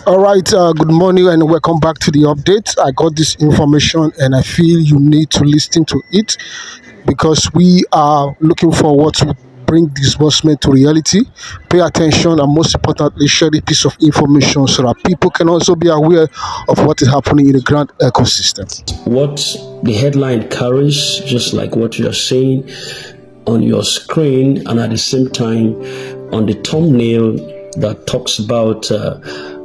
All right, good morning and welcome back to the update. I got this information and I feel you need to listen to it because we are looking forward to bring disbursement to reality. Pay attention and most importantly, share the piece of information so that people can also be aware of what is happening in the grand ecosystem. What the headline carries, just like what you are saying on your screen, and at the same time on the thumbnail that talks about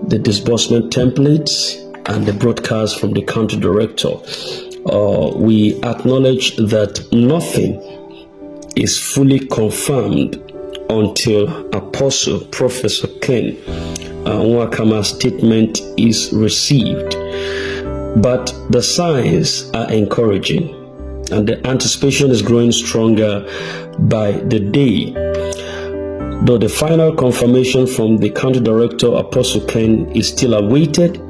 the disbursement templates and the broadcast from the country director. We acknowledge that nothing is fully confirmed until Apostle Professor Ken Nwakama's statement is received. But the signs are encouraging and the anticipation is growing stronger by the day. Though the final confirmation from the country director, Apostle Ken, is still awaited,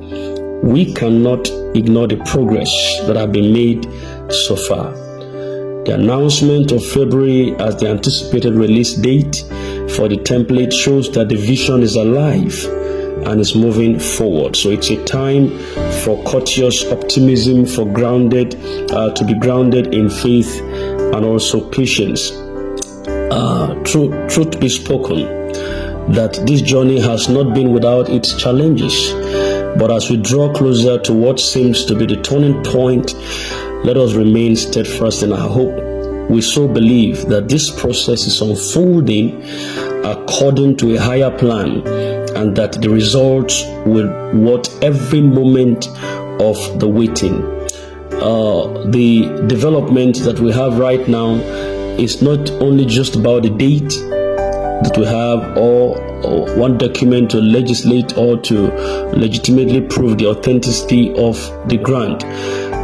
we cannot ignore the progress that have been made so far. The announcement of February as the anticipated release date for the template shows that the vision is alive and is moving forward. So it's a time for courteous optimism, for to be grounded in faith and also patience. Truth be spoken, that this journey has not been without its challenges. But as we draw closer to what seems to be the turning point, let us remain steadfast in our hope. We so believe that this process is unfolding according to a higher plan, and that the results will worth every moment of the waiting. The development that we have right now is not only just about the date that we have or one document to legislate or to legitimately prove the authenticity of the grant,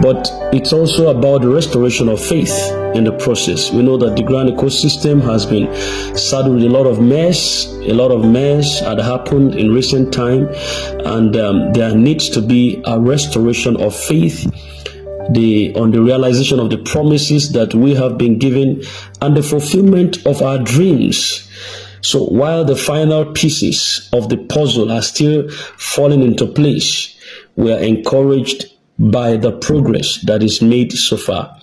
but it's also about the restoration of faith in the process. We know that the grant ecosystem has been saddled with a lot of mess had happened in recent time, and there needs to be a restoration of faith on the realization of the promises that we have been given and the fulfillment of our dreams. So while the final pieces of the puzzle are still falling into place, we are encouraged by the progress that is made so far.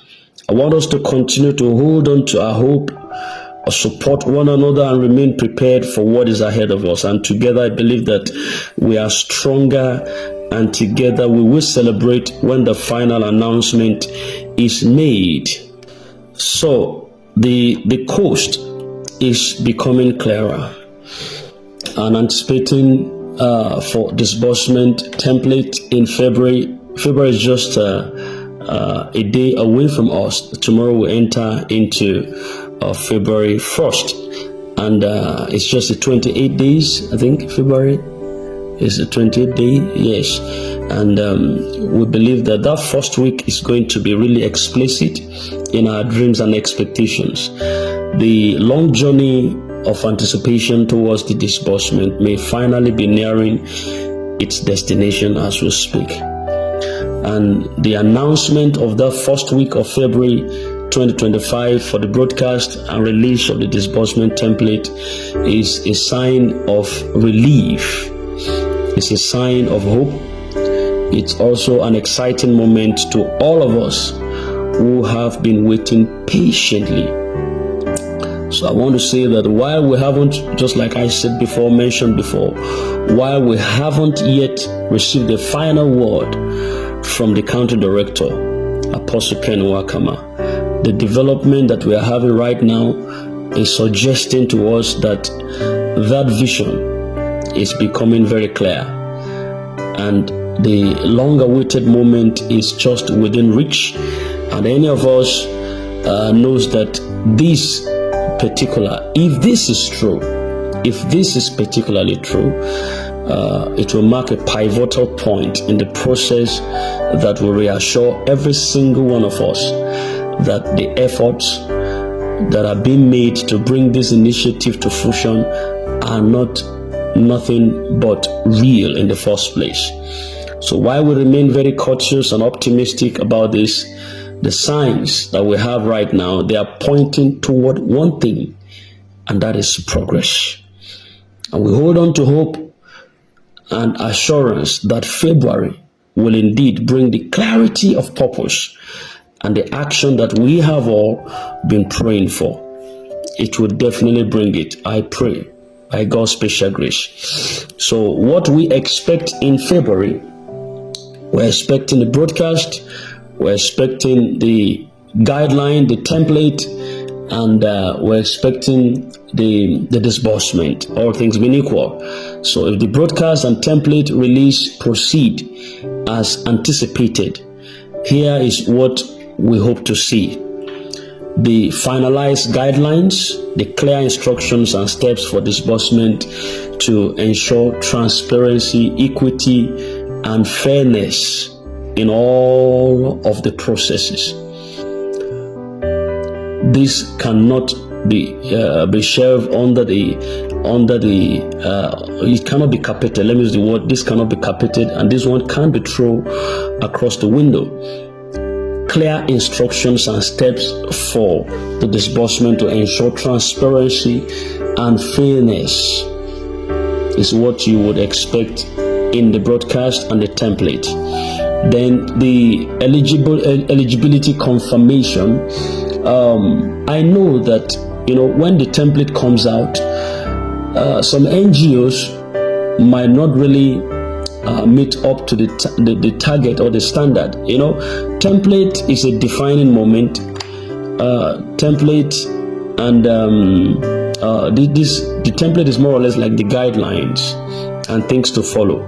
I want us to continue to hold on to our hope, support one another, and remain prepared for what is ahead of us. And together, I believe that we are stronger, and together we will celebrate when the final announcement is made. So the coast is becoming clearer, and anticipating for disbursement template in February. February is just a day away from us. Tomorrow we enter into February 1st, and it's just the 28 days. I think February is the 28th day, yes. And we believe that that first week is going to be really explicit in our dreams and expectations. The long journey of anticipation towards the disbursement may finally be nearing its destination as we speak. And the announcement of that first week of February 2025 for the broadcast and release of the disbursement template is a sign of relief. It's a sign of hope. It's also an exciting moment to all of us who have been waiting patiently. So I want to say that while we haven't, just like I said before, mentioned before, while we haven't yet received the final word from the country director, Apostle Ken Nwakama, the development that we are having right now is suggesting to us that that vision is becoming very clear, and the long-awaited moment is just within reach. And any of us knows that this particular, if this is true, if this is particularly true, it will mark a pivotal point in the process that will reassure every single one of us that the efforts that are being made to bring this initiative to fruition are nothing but real in the first place. So while we remain very cautious and optimistic about this, the signs that we have right now, they are pointing toward one thing, and that is progress. And we hold on to hope and assurance that February will indeed bring the clarity of purpose and the action that we have all been praying for. It will definitely bring it, I pray, by God's special grace. So what we expect in February, we're expecting the broadcast, we're expecting the guideline, the template, and we're expecting the disbursement, all things being equal. So if the broadcast and template release proceed as anticipated, here is what we hope to see: the finalized guidelines, the clear instructions and steps for disbursement to ensure transparency, equity, and fairness in all of the processes. This cannot be shelved under the it cannot be carpeted. Let me use the word, this cannot be carpeted, and this one can't be thrown across the window. Clear instructions and steps for the disbursement to ensure transparency and fairness is what you would expect in the broadcast and the template. Then the eligibility confirmation. I know that when the template comes out, some NGOs might not really meet up to the target or the standard. Template is a defining moment. Template and the template is more or less like the guidelines and things to follow.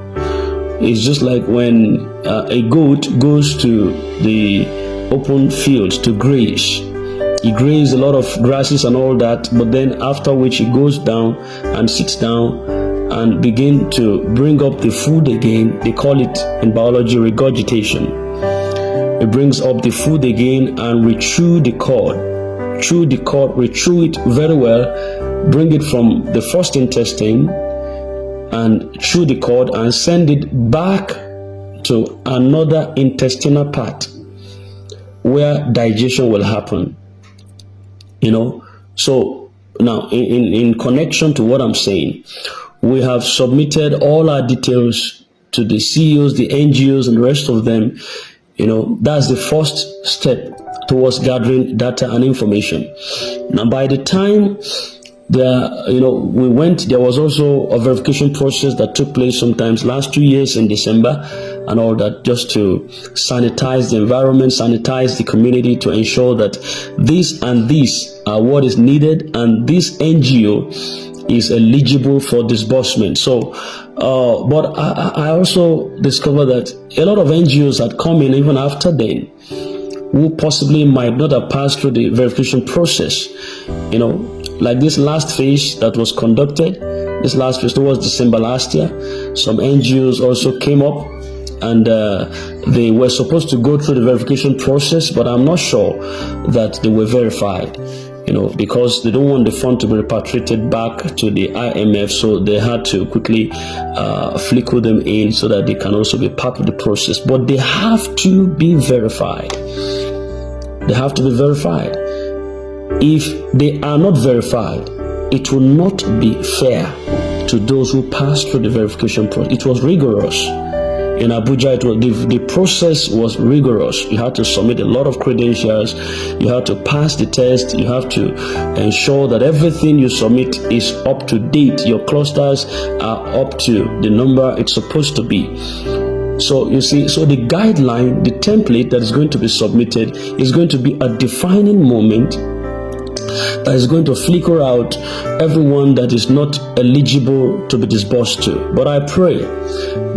It's just like when a goat goes to the open fields to graze. He grazes a lot of grasses and all that, but then after which he goes down and sits down and begin to bring up the food again. They call it in biology regurgitation. It brings up the food again and rechew the cord, rechew it very well, bring it from the first intestine and chew the cord and send it back to another intestinal part where digestion will happen. So now in connection to what I'm saying, we have submitted all our details to the CEOs, the NGOs, and the rest of them. That's the first step towards gathering data and information. Now, by the time we went, there was also a verification process that took place sometimes last 2 years in December and all that, just to sanitize the environment, sanitize the community, to ensure that this and this are what is needed and this NGO is eligible for disbursement. So, but I also discovered that a lot of NGOs had come in even after then, who possibly might not have passed through the verification process. Like this last phase that was conducted, towards December last year, some NGOs also came up and they were supposed to go through the verification process, but I'm not sure that they were verified, because they don't want the fund to be repatriated back to the IMF, so they had to quickly flicker them in so that they can also be part of the process. But they have to be verified. They have to be verified. If they are not verified, it will not be fair to those who passed through the verification process. It was rigorous. In Abuja, the process was rigorous. You had to submit a lot of credentials. You had to pass the test. You have to ensure that everything you submit is up to date. Your clusters are up to the number it's supposed to be. So you see, the guideline, the template that is going to be submitted is going to be a defining moment that is going to flicker out everyone that is not eligible to be disbursed to. But I pray,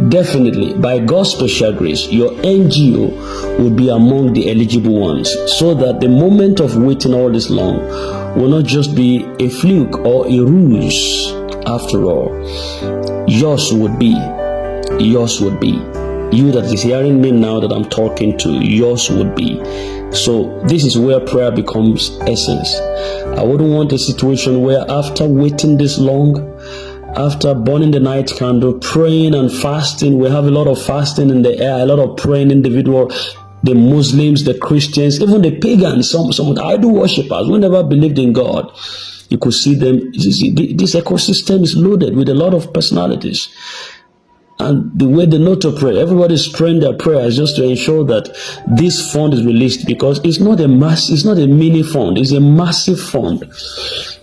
definitely, by God's special grace, your NGO will be among the eligible ones, so that the moment of waiting all this long will not just be a fluke or a ruse. After all, yours would be. You that is hearing me now that I'm talking to, yours would be. So this is where prayer becomes essence. I wouldn't want a situation where after waiting this long, after burning the night candle, praying and fasting, we have a lot of fasting in the air, a lot of praying individual, the Muslims, the Christians, even the pagans, some idol worshippers who never believed in God. You could see them. This ecosystem is loaded with a lot of personalities. And the way they know to pray, everybody's praying their prayers just to ensure that this fund is released, because it's not a mini fund, it's a massive fund.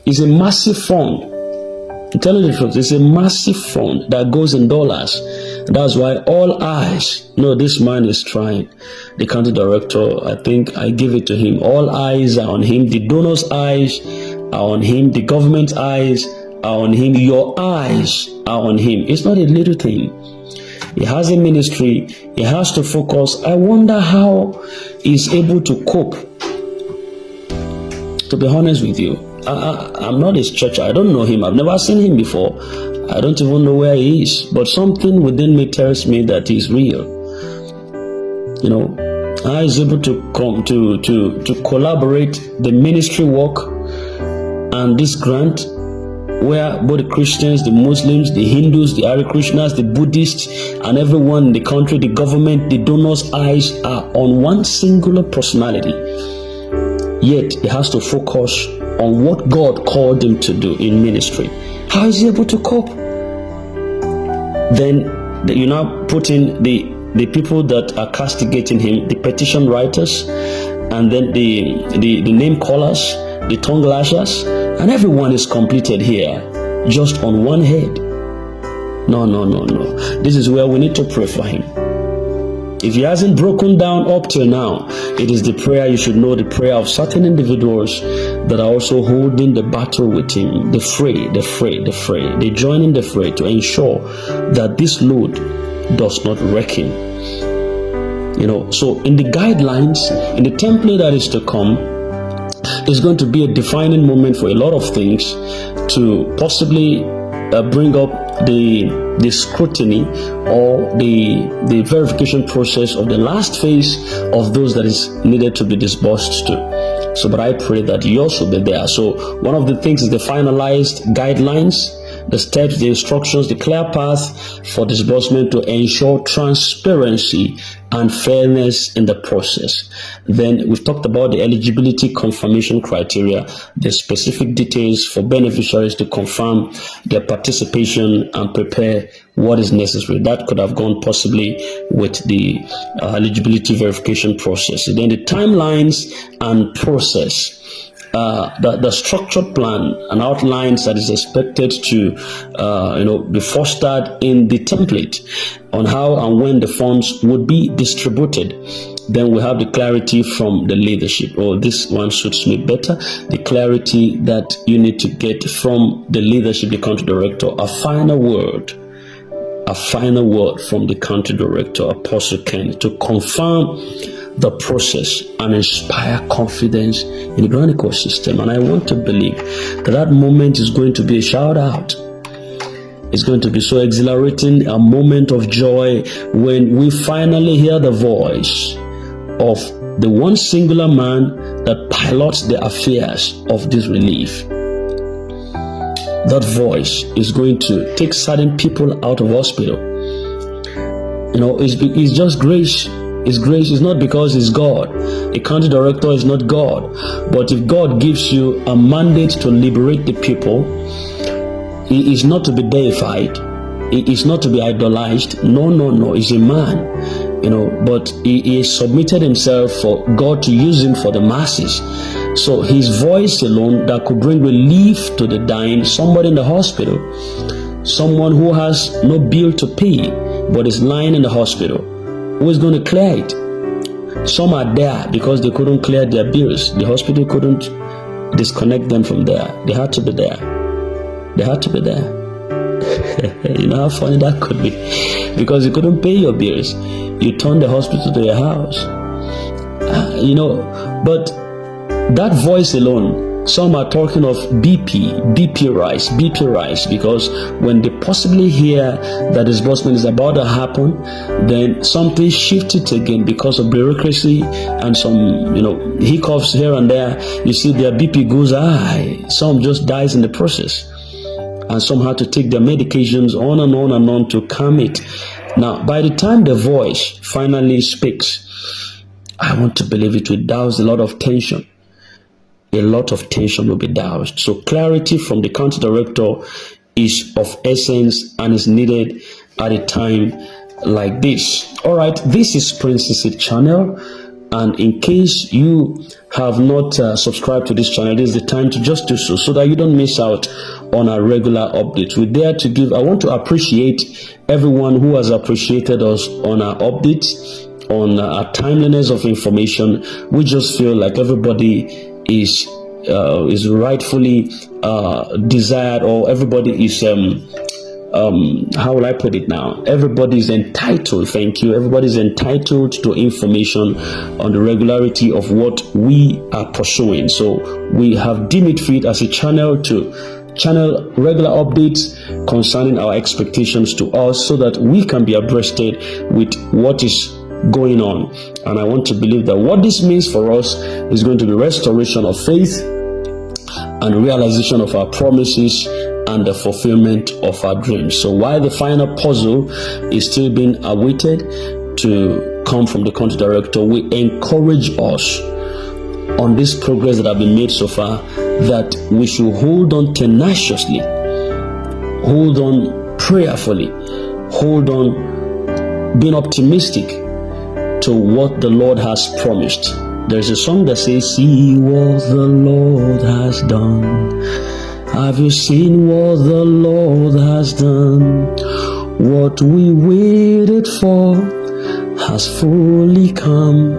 It's a massive fund. I'm telling you the truth, it's a massive fund that goes in dollars. That's why all eyes, this man is trying. The county director, I think I give it to him. All eyes are on him. The donors' eyes are on him. The government's eyes are on him. Your eyes are on him. It's not a little thing. He has a ministry. He has to focus. I wonder how he's able to cope. To be honest with you, I'm not his church. I don't know him. I've never seen him before. I don't even know where he is. But something within me tells me that he's real. How he's able to come to collaborate the ministry work and this grant, where both the Christians, the Muslims, the Hindus, the Hare Krishnas, the Buddhists, and everyone in the country, the government, the donors' eyes are on one singular personality. Yet he has to focus on what God called him to do in ministry. How is he able to cope? Then you now put in the people that are castigating him, the petition writers, and then the name callers, the tongue lashers, and everyone is completed here just on one head. No. This is where we need to pray for him. If he hasn't broken down up till now, it is the prayer, you should know, the prayer of certain individuals that are also holding the battle with him, the fray. They join in the fray to ensure that this load does not wreck him. So in the guidelines, in the template that is to come, is going to be a defining moment for a lot of things to possibly bring up the scrutiny or the verification process of the last phase of those that is needed to be disbursed to. So, but I pray that yours will be there. So one of the things is the finalized guidelines, the steps, the instructions, the clear path for disbursement to ensure transparency and fairness in the process. Then we've talked about the eligibility confirmation criteria, the specific details for beneficiaries to confirm their participation and prepare what is necessary. That could have gone possibly with the eligibility verification process. And then the timelines and process. The structured plan and outlines that is expected to be fostered in the template on how and when the funds would be distributed. Then we have the clarity from the leadership. This one suits me better. The clarity that you need to get from the leadership, the country director, a final word from the country director, Apostle Ken, to confirm the process and inspire confidence in the grand ecosystem. And I want to believe that moment is going to be a shout out. It's going to be so exhilarating, a moment of joy when we finally hear the voice of the one singular man that pilots the affairs of this relief. That voice is going to take certain people out of hospital. It's just grace. It's grace. Is not because it's God. A country director is not God. But if God gives you a mandate to liberate the people, he is not to be deified. He is not to be idolized. No. He's a man, but he submitted himself for God to use him for the masses. So his voice alone that could bring relief to the dying, somebody in the hospital, someone who has no bill to pay but is lying in the hospital, who is going to clear it? Some are there because they couldn't clear their bills. The hospital couldn't disconnect them from there. They had to be there. You know how funny that could be? Because you couldn't pay your bills. You turned the hospital to your house. But that voice alone, some are talking of BP rise, because when they possibly hear that disbursement is about to happen, then something shifted again because of bureaucracy and some, hiccups here and there. You see their BP goes high. Some just dies in the process. And some had to take their medications on and on to calm it. Now, by the time the voice finally speaks, I want to believe it will douse a lot of tension. A lot of tension will be doused. So clarity from the country director is of essence and is needed at a time like this. All right, this is Prince City channel, and in case you have not subscribed to this channel, this is the time to just do so that you don't miss out on our regular updates. We're there to give. I want to appreciate everyone who has appreciated us on our updates, on our timeliness of information. We just feel like everybody is rightfully desired, or everybody is how will I put it now? Everybody is entitled. Thank you. Everybody is entitled to information on the regularity of what we are pursuing. So we have deemed it fit as a channel to channel regular updates concerning our expectations to us, so that we can be abreasted with what is going on. And I want to believe that what this means for us is going to be restoration of faith and realization of our promises and the fulfillment of our dreams. So while the final puzzle is still being awaited to come from the country director, we encourage us on this progress that have been made so far, that we should hold on tenaciously, hold on prayerfully, hold on being optimistic to what the Lord has promised. There's a song that says, "See what the Lord has done. Have you seen what the Lord has done? What we waited for has fully come.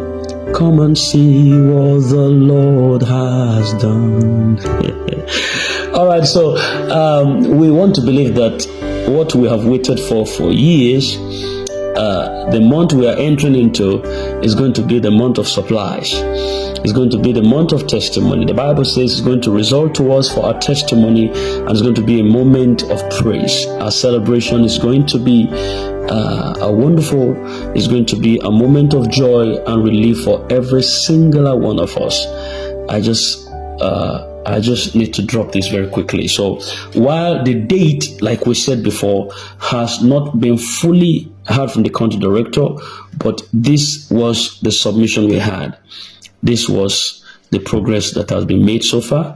Come and see what the Lord has done." All right, so we want to believe that what we have waited for years, the month we are entering into is going to be the month of supplies. It's going to be the month of testimony. The Bible says it's going to result to us for our testimony, and it's going to be a moment of praise. Our celebration is going to be it's going to be a moment of joy and relief for every singular one of us. I just need to drop this very quickly. So while the date, like we said before, has not been fully heard from the country director, but this was the submission we had. This was the progress that has been made so far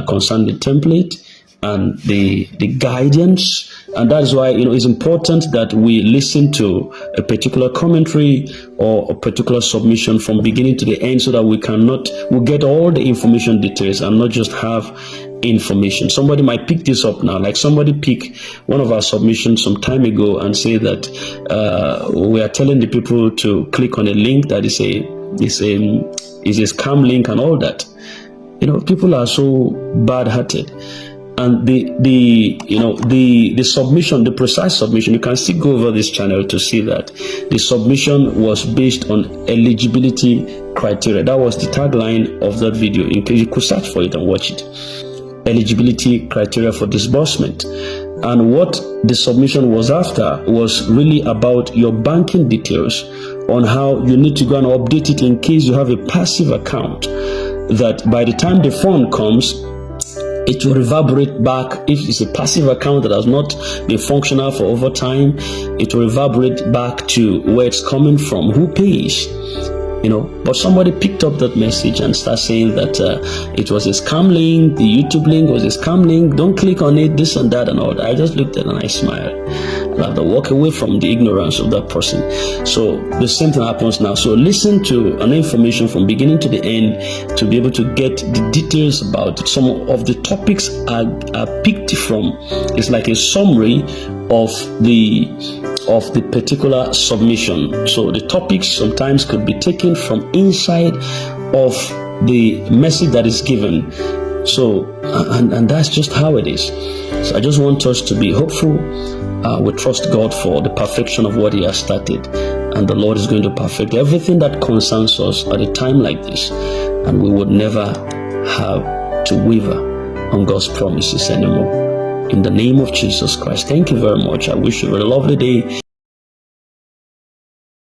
concerning the template and the guidance. And that is why, it's important that we listen to a particular commentary or a particular submission from beginning to the end, so that we'll get all the information details and not just have information. Somebody might pick this up now, like somebody picked one of our submissions some time ago and say that we are telling the people to click on a link that is a scam link and all that. People are so bad-hearted. And the submission, the precise submission, you can still go over this channel to see that the submission was based on eligibility criteria. That was the tagline of that video, in case you could search for it and watch it. Eligibility criteria for disbursement. And what the submission was after was really about your banking details, on how you need to go and update it in case you have a passive account, that by the time the fund comes, it will reverberate back. If it's a passive account that has not been functional for over time, it will reverberate back to where it's coming from, who pays. But somebody picked up that message and started saying that it was a scam link, the YouTube link was a scam link, don't click on it, this and that and all that. I just looked at it and I smiled. I have to walk away from the ignorance of that person. So the same thing happens now. So listen to an information from beginning to the end to be able to get the details about it. Some of the topics are picked from. It's like a summary of the particular submission. So the topics sometimes could be taken from inside of the message that is given. So and that's just how it is. So I just want us to be hopeful. We trust God for the perfection of what He has started, and the Lord is going to perfect everything that concerns us at a time like this, and we would never have to waver on God's promises anymore. In the name of Jesus Christ, thank you very much. I wish you a lovely day.